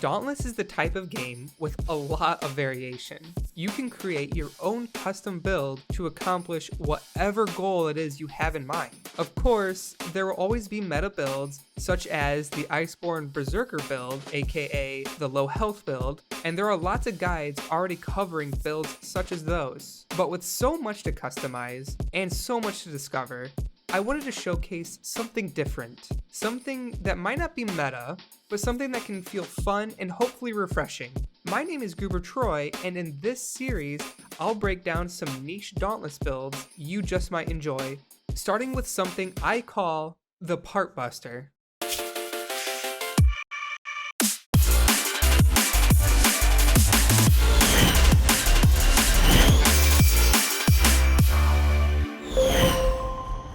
Dauntless is the type of game with a lot of variation. You can create your own custom build to accomplish whatever goal it is you have in mind. Of course, there will always be meta builds such as the Iceborne Berserker build, aka the low health build, and there are lots of guides already covering builds such as those. But with so much to customize and so much to discover, I wanted to showcase something different. Something that might not be meta, but something that can feel fun and hopefully refreshing. My name is Goobertroy, and in this series, I'll break down some niche Dauntless builds you just might enjoy, starting with something I call the Part Buster.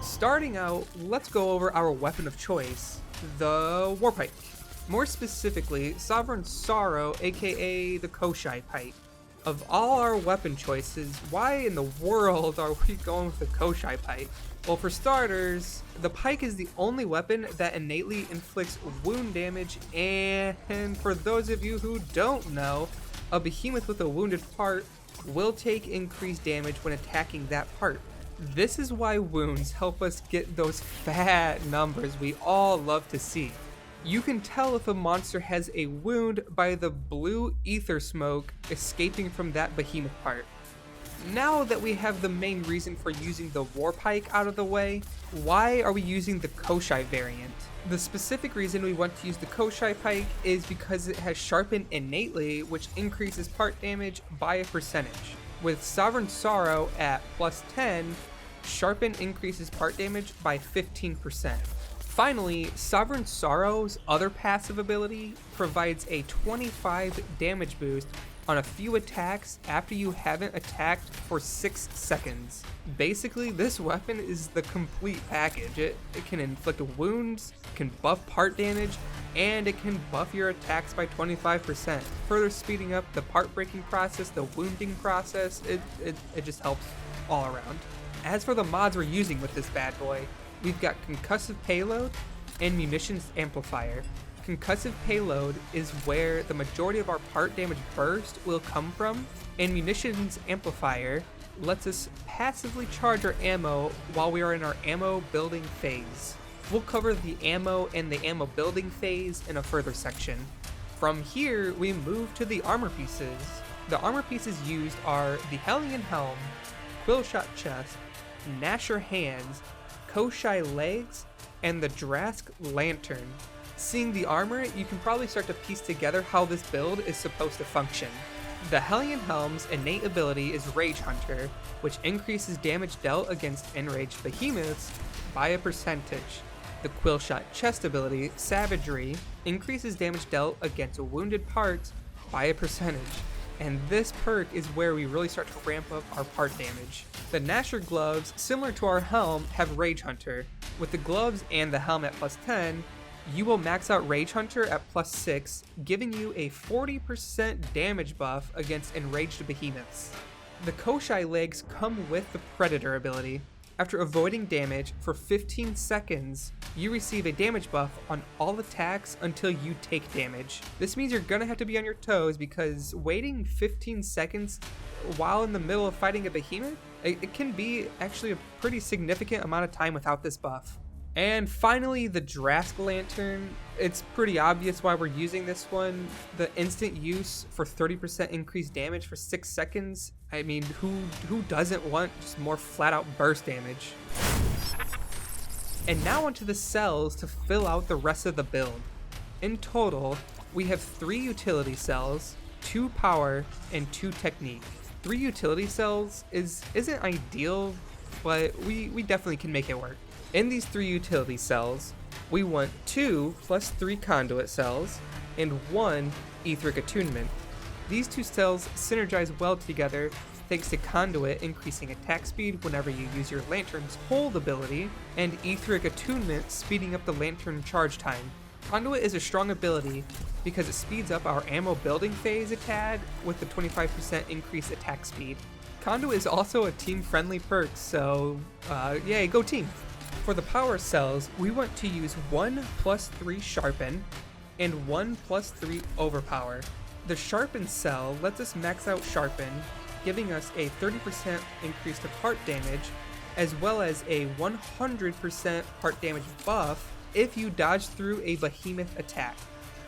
Starting out, let's go over our weapon of choice, the Warpike. More specifically, Sovereign Sorrow, aka the Koshai Pike. Of all our weapon choices, why in the world are we going with the Koshai Pike? Well, for starters, the Pike is the only weapon that innately inflicts wound damage, and for those of you who don't know, a behemoth with a wounded part will take increased damage when attacking that part. This is why wounds help us get those fat numbers we all love to see. You can tell if a monster has a wound by the blue ether smoke escaping from that behemoth part. Now that we have the main reason for using the Warpike out of the way, why are we using the Koshai variant? The specific reason we want to use the Koshai Pike is because it has Sharpen innately, which increases part damage by a percentage. With Sovereign Sorrow at plus 10, Sharpen increases part damage by 15%. Finally, Sovereign Sorrow's other passive ability provides a 25 damage boost on a few attacks after you haven't attacked for 6 seconds. Basically, this weapon is the complete package. It can inflict wounds, can buff part damage, and it can buff your attacks by 25%, further speeding up the part breaking process, the wounding process. It just helps all around. As for the mods we're using with this bad boy, we've got Concussive Payload and Munitions Amplifier. Concussive Payload is where the majority of our part damage burst will come from, and Munitions Amplifier lets us passively charge our ammo while we are in our ammo building phase. We'll cover the ammo and the ammo building phase in a further section. From here, we move to the armor pieces. The armor pieces used are the Hellion Helm, Quillshot Chest, Gnasher Hands, Koshai Legs, and the Drask Lantern. Seeing the armor, you can probably start to piece together how this build is supposed to function. The Hellion Helm's innate ability is Rage Hunter, which increases damage dealt against enraged behemoths by a percentage. The Quillshot Chest ability, Savagery, increases damage dealt against wounded parts by a percentage. And this perk is where we really start to ramp up our part damage. The Gnasher Gloves, similar to our helm, have Rage Hunter. With the gloves and the helm at plus 10, you will max out Rage Hunter at plus 6, giving you a 40% damage buff against enraged behemoths. The Koshai Legs come with the Predator ability. After avoiding damage for 15 seconds, you receive a damage buff on all attacks until you take damage. This means you're gonna have to be on your toes because waiting 15 seconds while in the middle of fighting a behemoth, it can be actually a pretty significant amount of time without this buff. And finally, the Drask Lantern. It's pretty obvious why we're using this one. The instant use for 30% increased damage for 6 seconds. I mean, who doesn't want just more flat out burst damage? And now onto the cells to fill out the rest of the build. In total, we have 3 utility cells, 2 power, and 2 technique. 3 utility cells isn't ideal, but we definitely can make it work. In these 3 utility cells, we want 2 plus 3 conduit cells and 1 Aetheric Attunement. These 2 cells synergize well together thanks to Conduit increasing attack speed whenever you use your Lantern's hold ability, and Aetheric Attunement speeding up the Lantern charge time. Conduit is a strong ability because it speeds up our ammo building phase a tad with the 25% increased attack speed. Conduit is also a team-friendly perk, so yay, go team! For the power cells, we want to use 1 plus 3 Sharpen and 1+3 Overpower. The Sharpen cell lets us max out Sharpen, giving us a 30% increase to part damage, as well as a 100% part damage buff if you dodge through a behemoth attack.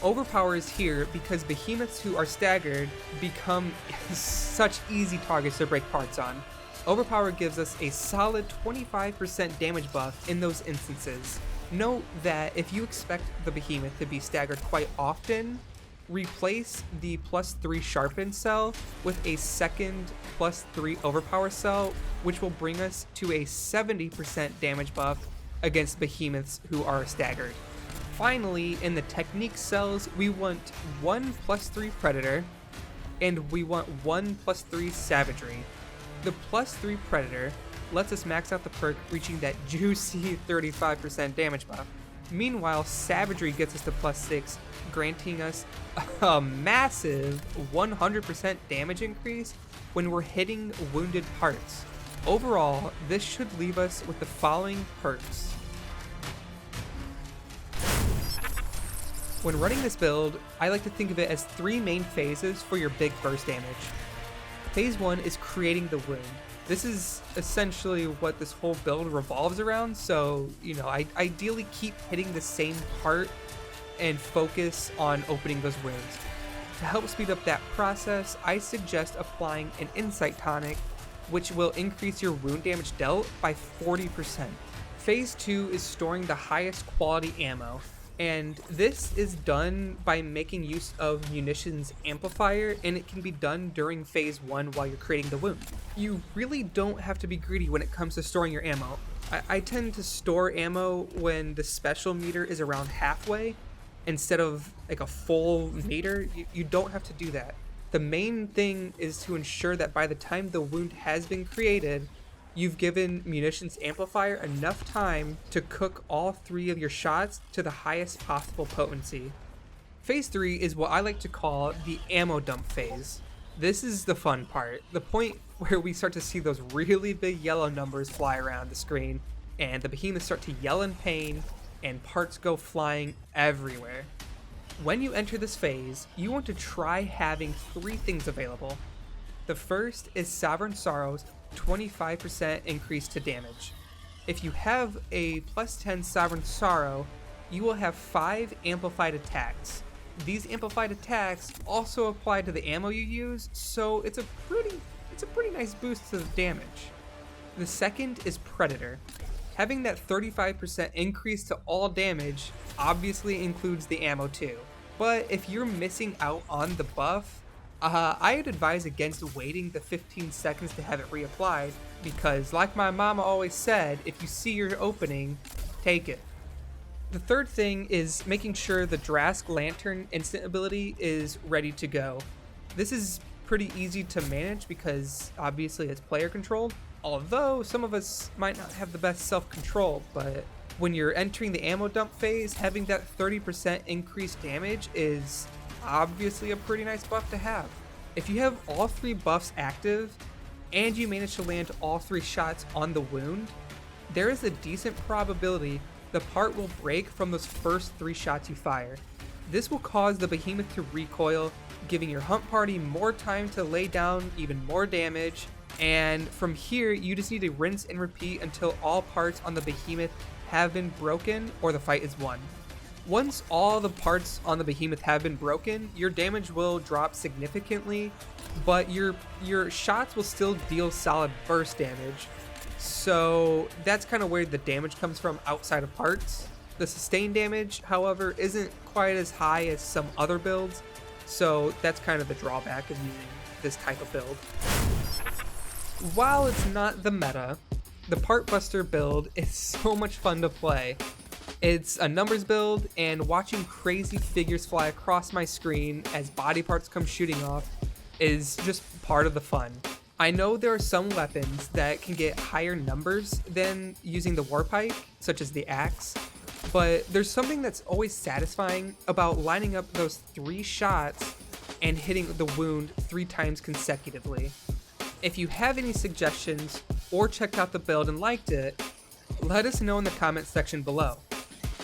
Overpower is here because behemoths who are staggered become such easy targets to break parts on. Overpower gives us a solid 25% damage buff in those instances. Note that if you expect the behemoth to be staggered quite often, replace the +3 Sharpen cell with a second +3 Overpower cell, which will bring us to a 70% damage buff against behemoths who are staggered. Finally, in the technique cells, we want 1+3 Predator, and we want 1+3 Savagery. The +3 Predator lets us max out the perk, reaching that juicy 35% damage buff. Meanwhile, Savagery gets us to +6, granting us a massive 100% damage increase when we're hitting wounded parts. Overall, this should leave us with the following perks. When running this build, I like to think of it as 3 main phases for your big burst damage. Phase 1 is creating the wound. This is essentially what this whole build revolves around, so, I ideally keep hitting the same part and focus on opening those wounds. To help speed up that process, I suggest applying an Insight Tonic, which will increase your wound damage dealt by 40%. Phase 2 is storing the highest quality ammo, and this is done by making use of Munitions Amplifier, and it can be done during phase 1 while you're creating the wound. You really don't have to be greedy when it comes to storing your ammo. I tend to store ammo when the special meter is around halfway instead of like a full meter. You don't have to do that. The main thing is to ensure that by the time the wound has been created, you've given Munitions Amplifier enough time to cook all 3 of your shots to the highest possible potency. Phase 3 is what I like to call the ammo dump phase. This is the fun part, the point where we start to see those really big yellow numbers fly around the screen, and the behemoths start to yell in pain, and parts go flying everywhere. When you enter this phase, you want to try having 3 things available. The first is Sovereign Sorrow's 25% increase to damage. If you have a +10 Sovereign Sorrow, you will have 5 amplified attacks. These amplified attacks also apply to the ammo you use, so it's a pretty nice boost to the damage. The second is Predator. Having that 35% increase to all damage obviously includes the ammo too, but if you're missing out on the buff, I'd advise against waiting the 15 seconds to have it reapplied, because like my mama always said, if you see your opening, take it. The third thing is making sure the Drask Lantern instant ability is ready to go. This is pretty easy to manage because obviously it's player controlled, although some of us might not have the best self-control, but when you're entering the ammo dump phase, having that 30% increased damage is obviously a pretty nice buff to have. If you have all 3 buffs active and you manage to land all 3 shots on the wound, there is a decent probability the part will break from those first 3 shots you fire. This will cause the behemoth to recoil, giving your hunt party more time to lay down even more damage, and from here you just need to rinse and repeat until all parts on the behemoth have been broken or the fight is won. Once all the parts on the behemoth have been broken, your damage will drop significantly, but your shots will still deal solid burst damage. So that's kind of where the damage comes from outside of parts. The sustained damage, however, isn't quite as high as some other builds, so that's kind of the drawback of using this type of build. While it's not the meta, the Part Buster build is so much fun to play. It's a numbers build, and watching crazy figures fly across my screen as body parts come shooting off is just part of the fun. I know there are some weapons that can get higher numbers than using the Warpike, such as the axe, but there's something that's always satisfying about lining up those 3 shots and hitting the wound 3 times consecutively. If you have any suggestions or checked out the build and liked it, let us know in the comment section below.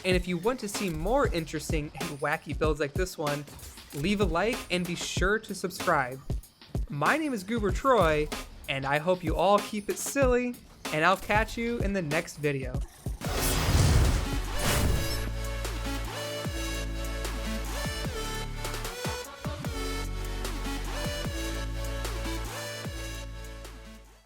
And if you want to see more interesting and wacky builds like this one, leave a like and be sure to subscribe. My name is Goobertroy, and I hope you all keep it silly, and I'll catch you in the next video.